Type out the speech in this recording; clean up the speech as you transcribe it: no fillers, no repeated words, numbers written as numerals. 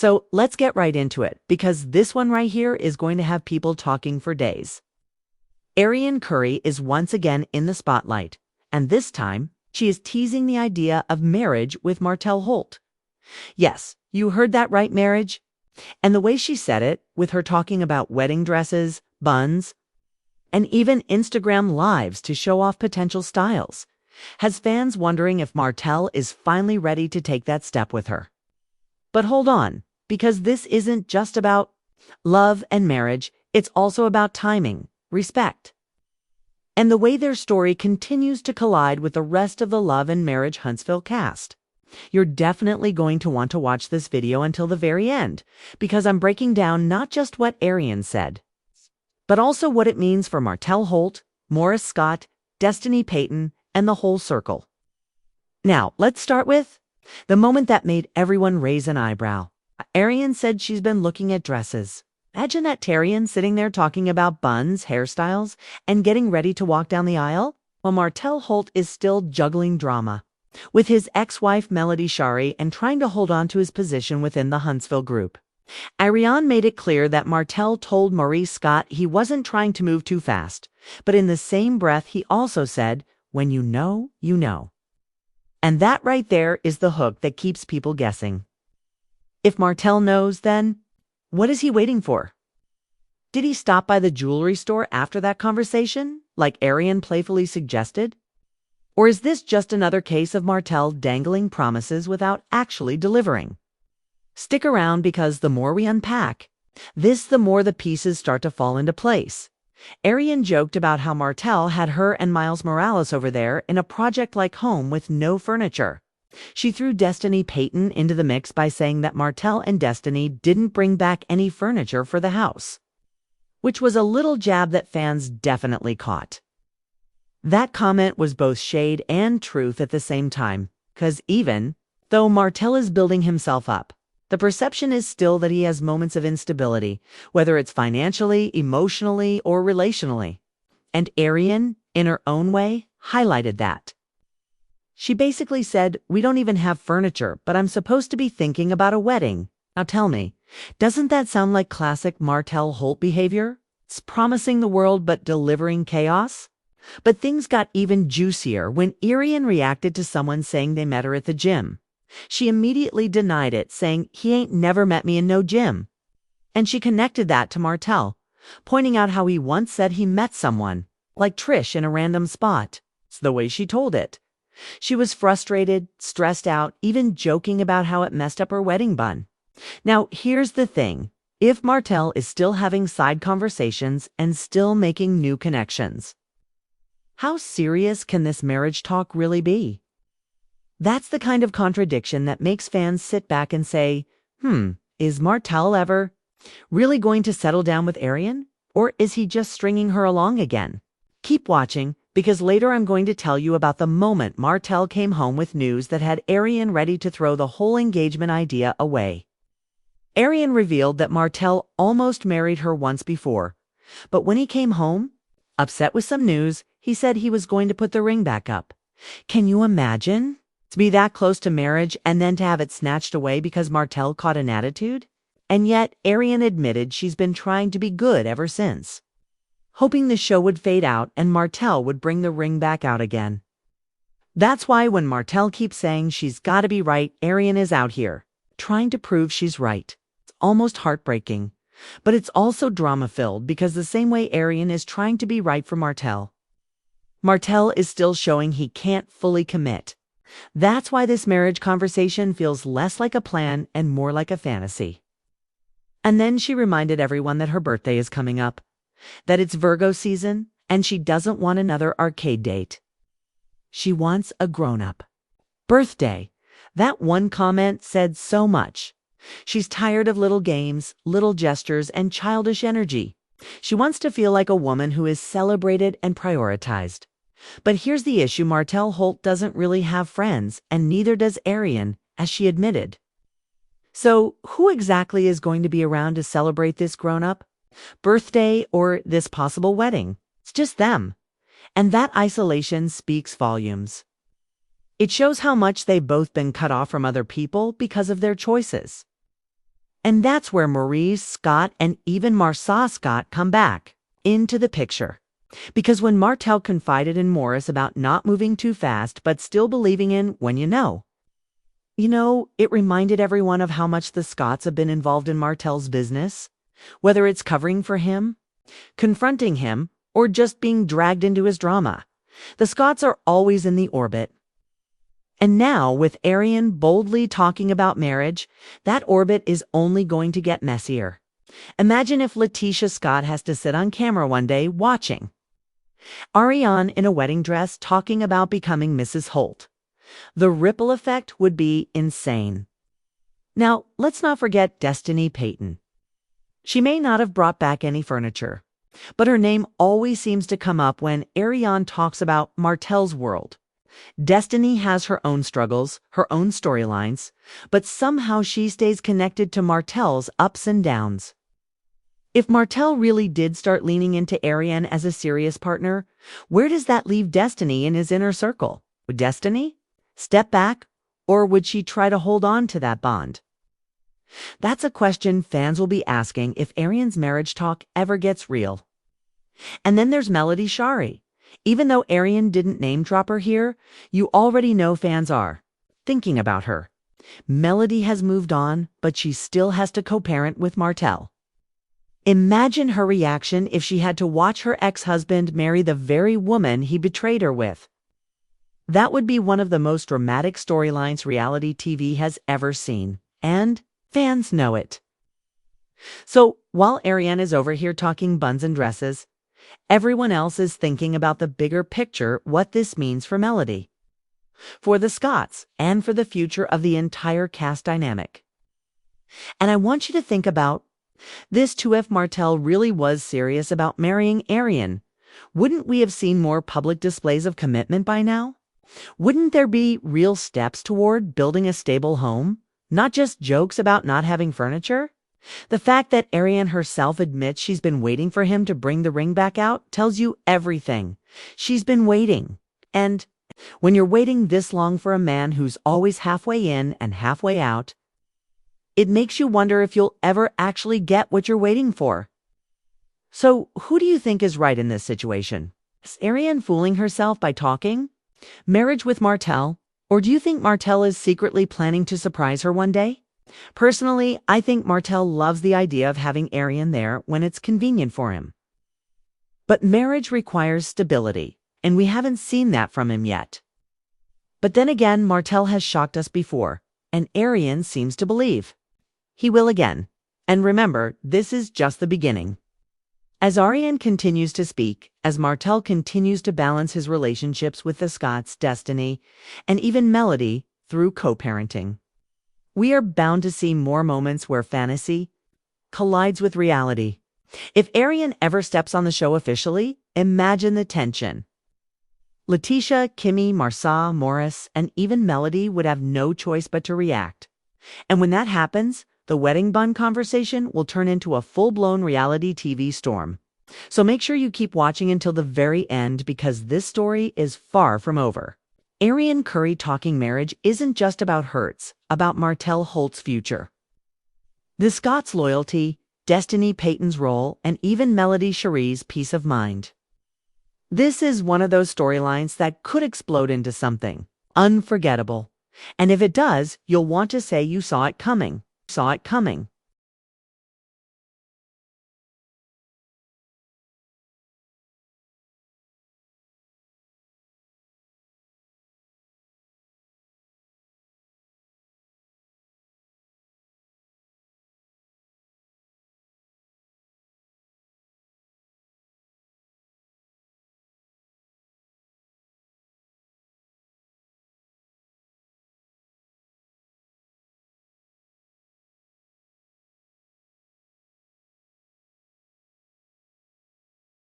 So let's get right into it, because this one right here is going to have people talking for days. Arrion Curry is once again in the spotlight, and this time, she is teasing the idea of marriage with Martell Holt. Yes, you heard that right, marriage. And the way she said it, with her talking about wedding dresses, buns, and even Instagram lives to show off potential styles, has fans wondering if Martell is finally ready to take that step with her. But hold on, because this isn't just about love and marriage, it's also about timing, respect, and the way their story continues to collide with the rest of the Love and Marriage Huntsville cast. You're definitely going to want to watch this video until the very end, because I'm breaking down not just what Arrion said, but also what it means for Martell Holt, Morris Scott, Destiny Payton, and the whole circle. Now, let's start with the moment that made everyone raise an eyebrow. Arrion said she's been looking at dresses. Imagine that Terrian sitting there talking about buns, hairstyles, and getting ready to walk down the aisle, while Martell Holt is still juggling drama with his ex-wife Melody Shari and trying to hold on to his position within the Huntsville group. Arrion made it clear that Martell told Maurice Scott he wasn't trying to move too fast, but in the same breath he also said, "When you know, you know." And that right there is the hook that keeps people guessing. If Martell knows, then what is he waiting for? Did he stop by the jewelry store after that conversation, like Arrion playfully suggested? Or is this just another case of Martell dangling promises without actually delivering? Stick around, because the more we unpack this, the more the pieces start to fall into place. Arrion joked about how Martell had her and Miles Morales over there in a project-like home with no furniture. She threw Destiny Payton into the mix by saying that Martell and Destiny didn't bring back any furniture for the house, which was a little jab that fans definitely caught. That comment was both shade and truth at the same time, because even though Martell is building himself up, the perception is still that he has moments of instability, whether it's financially, emotionally, or relationally. And Arrion, in her own way, highlighted that. She basically said, "We don't even have furniture, but I'm supposed to be thinking about a wedding. Now tell me, doesn't that sound like classic Martell Holt behavior? It's promising the world but delivering chaos." But things got even juicier when Arrion reacted to someone saying they met her at the gym. She immediately denied it, saying, "He ain't never met me in no gym." And she connected that to Martell, pointing out how he once said he met someone, like Trish, in a random spot. It's the way she told it. She was frustrated, stressed out, even joking about how it messed up her wedding bun. Now, here's the thing. If Martell is still having side conversations and still making new connections, how serious can this marriage talk really be? That's the kind of contradiction that makes fans sit back and say, is Martell ever really going to settle down with Arrion? Or is he just stringing her along again? Keep watching, because later I'm going to tell you about the moment Martell came home with news that had Arrion ready to throw the whole engagement idea away. Arrion revealed that Martell almost married her once before, but when he came home, upset with some news, he said he was going to put the ring back up. Can you imagine? To be that close to marriage and then to have it snatched away because Martell caught an attitude? And yet, Arrion admitted she's been trying to be good ever since, hoping the show would fade out and Martell would bring the ring back out again. That's why when Martell keeps saying she's got to be right, Arrion is out here, trying to prove she's right. It's almost heartbreaking, but it's also drama-filled, because the same way Arrion is trying to be right for Martell, Martell is still showing he can't fully commit. That's why this marriage conversation feels less like a plan and more like a fantasy. And then she reminded everyone that her birthday is coming up, that it's Virgo season, and she doesn't want another arcade date. She wants a grown-up birthday. That one comment said so much. She's tired of little games, little gestures, and childish energy. She wants to feel like a woman who is celebrated and prioritized. But here's the issue. Martell Holt doesn't really have friends, and neither does Arrion, as she admitted. So who exactly is going to be around to celebrate this grown-up birthday or this possible wedding? It's just them. And that isolation speaks volumes. It shows how much they've both been cut off from other people because of their choices. And that's where Maurice, Scott, and even Marcia Scott come back into the picture. Because when Martell confided in Morris about not moving too fast but still believing in when it reminded everyone of how much the Scotts have been involved in Martell's business, whether it's covering for him, confronting him, or just being dragged into his drama. The Scotts are always in the orbit. And now, with Arrion boldly talking about marriage, that orbit is only going to get messier. Imagine if Letitia Scott has to sit on camera one day watching Arrion in a wedding dress talking about becoming Mrs. Holt. The ripple effect would be insane. Now, let's not forget Destiny Payton. She may not have brought back any furniture, but her name always seems to come up when Arrion talks about Martell's world. Destiny has her own struggles, her own storylines, but somehow she stays connected to Martell's ups and downs. If Martell really did start leaning into Arrion as a serious partner, where does that leave Destiny in his inner circle? Would Destiny step back, or would she try to hold on to that bond? That's a question fans will be asking if Arrion's marriage talk ever gets real. And then there's Melody Shari. Even though Arrion didn't name drop her here, you already know fans are thinking about her. Melody has moved on, but she still has to co-parent with Martell. Imagine her reaction if she had to watch her ex-husband marry the very woman he betrayed her with. That would be one of the most dramatic storylines reality TV has ever seen, and fans know it. So, while Arrion is over here talking buns and dresses, everyone else is thinking about the bigger picture, what this means for Melody, for the Scotts, and for the future of the entire cast dynamic. And I want you to think about this too. If Martell really was serious about marrying Arrion, wouldn't we have seen more public displays of commitment by now? Wouldn't there be real steps toward building a stable home, not just jokes about not having furniture? The fact that Arrion herself admits she's been waiting for him to bring the ring back out tells you everything. She's been waiting. And when you're waiting this long for a man who's always halfway in and halfway out, it makes you wonder if you'll ever actually get what you're waiting for. So, who do you think is right in this situation? Is Arrion fooling herself by talking marriage with Martell? Or do you think Martell is secretly planning to surprise her one day? Personally, I think Martell loves the idea of having Arrion there when it's convenient for him. But marriage requires stability, and we haven't seen that from him yet. But then again, Martell has shocked us before, and Arrion seems to believe he will again. And remember, this is just the beginning. As Arrion continues to speak, as Martell continues to balance his relationships with the Scotts, Destiny, and even Melody through co-parenting, we are bound to see more moments where fantasy collides with reality. If Arrion ever steps on the show officially, imagine the tension. Letitia, Kimmy, Marcia, Morris, and even Melody would have no choice but to react. And when that happens, the wedding bun conversation will turn into a full-blown reality TV storm. So make sure you keep watching until the very end, because this story is far from over. Arrion Curry talking marriage isn't just about Hertz, about Martell Holt's future. The Scotts' loyalty, Destiny Payton's role, and even Melody Cherie's peace of mind. This is one of those storylines that could explode into something unforgettable. And if it does, you'll want to say you saw it coming.